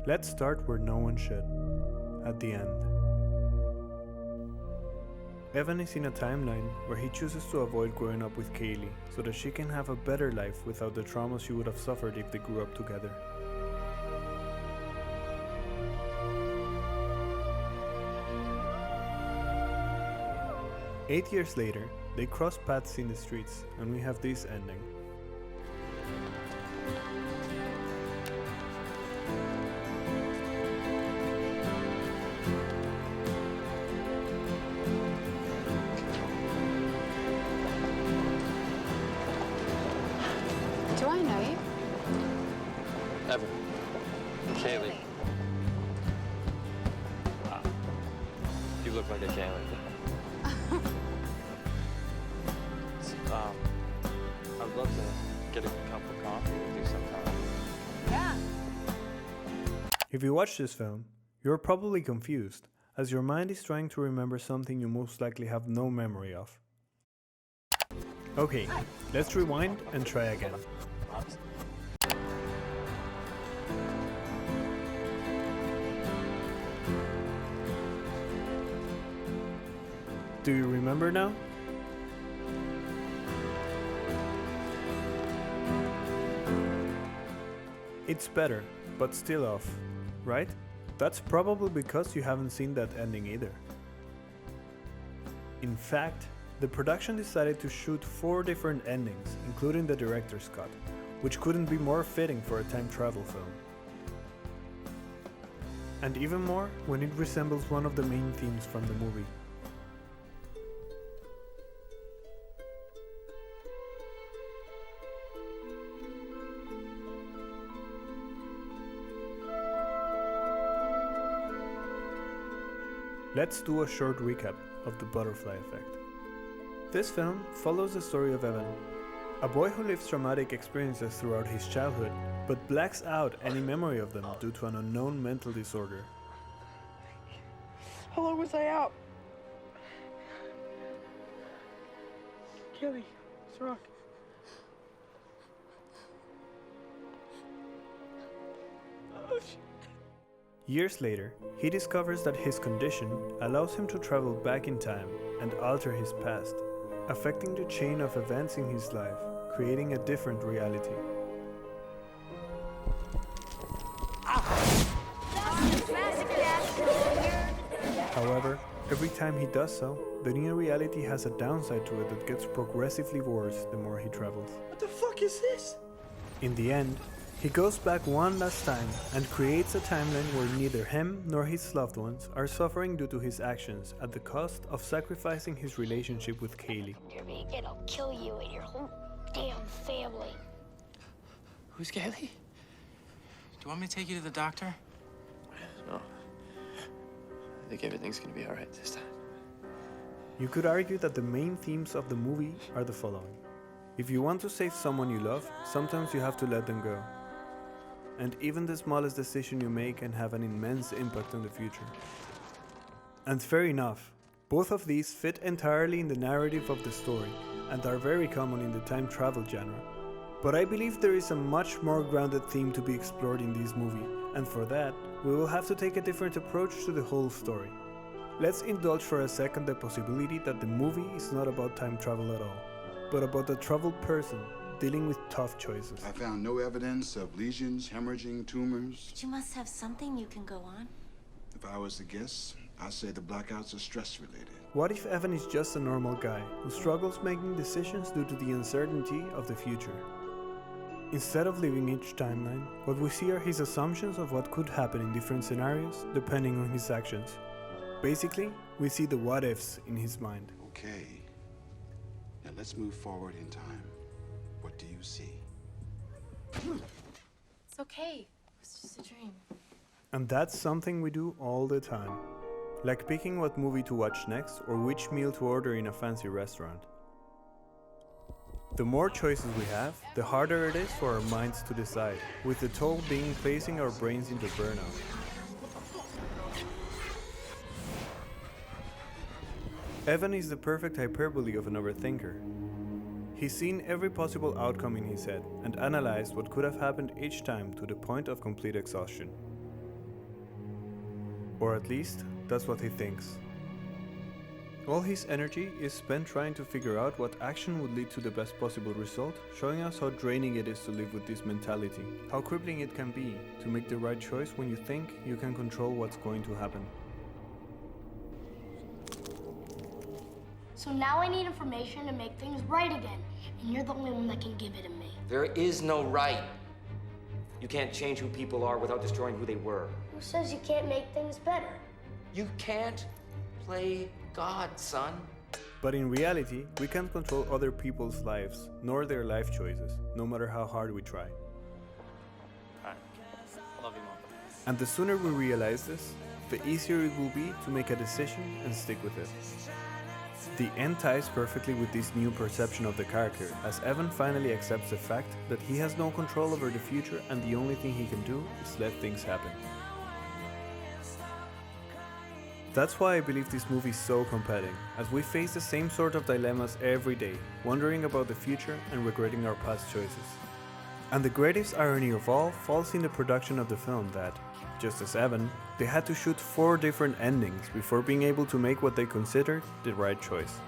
Let's start where no one should, at the end. Evan is in a timeline where he chooses to avoid growing up with Kaylee so that she can have a better life without the trauma she would have suffered if they grew up together. Eight years later, they cross paths in the streets and we have this ending. Do I know you? Evan. Kaylee. Wow. You look like a Kaylee. I'd love to get a cup of coffee with you sometime. Yeah. If you watch this film, you're probably confused, as your mind is trying to remember something you most likely have no memory of. Okay, let's rewind and try again. Do you remember now? It's better, but still off, right? That's probably because you haven't seen that ending either. In fact, the production decided to shoot 4 different endings, including the director's cut, which couldn't be more fitting for a time travel film. And even more when it resembles one of the main themes from the movie. Let's do a short recap of the butterfly effect. This film follows the story of Evan, a boy who lives traumatic experiences throughout his childhood, but blacks out any memory of them due to an unknown mental disorder. How long was I out? Kelly, what's wrong? Oh, shit. Years later, he discovers that his condition allows him to travel back in time and alter his past, affecting the chain of events in his life, creating a different reality. However, every time he does so, the new reality has a downside to it that gets progressively worse the more he travels. What the fuck is this? In the end, he goes back one last time and creates a timeline where neither him nor his loved ones are suffering due to his actions at the cost of sacrificing his relationship with Kaylee. It'll kill you and your whole damn family. Who's Kaylee? Do you want me to take you to the doctor? No. I think everything's gonna be alright this time. You could argue that the main themes of the movie are the following. If you want to save someone you love, sometimes you have to let them go. And even the smallest decision you make can have an immense impact on the future. And fair enough, both of these fit entirely in the narrative of the story and are very common in the time travel genre. But I believe there is a much more grounded theme to be explored in this movie, and for that, we will have to take a different approach to the whole story. Let's indulge for a second the possibility that the movie is not about time travel at all, but about a troubled person dealing with tough choices. I found no evidence of lesions, hemorrhaging, tumors. But you must have something you can go on. If I was to guess, I'd say the blackouts are stress-related. What if Evan is just a normal guy who struggles making decisions due to the uncertainty of the future? Instead of living each timeline, what we see are his assumptions of what could happen in different scenarios depending on his actions. Basically, we see the what-ifs in his mind. Okay. Now let's move forward in time. What do you see? It's okay. It's just a dream. And that's something we do all the time. Like picking what movie to watch next or which meal to order in a fancy restaurant. The more choices we have, the harder it is for our minds to decide, with the toll being placing our brains into burnout. Evan is the perfect hyperbole of an overthinker. He's seen every possible outcome in his head and analyzed what could have happened each time to the point of complete exhaustion. Or at least, that's what he thinks. All his energy is spent trying to figure out what action would lead to the best possible result, showing us how draining it is to live with this mentality, how crippling it can be to make the right choice when you think you can control what's going to happen. So now I need information to make things right again, and you're the only one that can give it to me. There is no right. You can't change who people are without destroying who they were. Who says you can't make things better? You can't play God, son. But in reality, we can't control other people's lives, nor their life choices, no matter how hard we try. Alright. I love you, Mom. And the sooner we realize this, the easier it will be to make a decision and stick with it. The end ties perfectly with this new perception of the character, as Evan finally accepts the fact that he has no control over the future and the only thing he can do is let things happen. That's why I believe this movie is so compelling, as we face the same sort of dilemmas every day, wondering about the future and regretting our past choices. And the greatest irony of all falls in the production of the film that, just as Evan, they had to shoot 4 different endings before being able to make what they considered the right choice.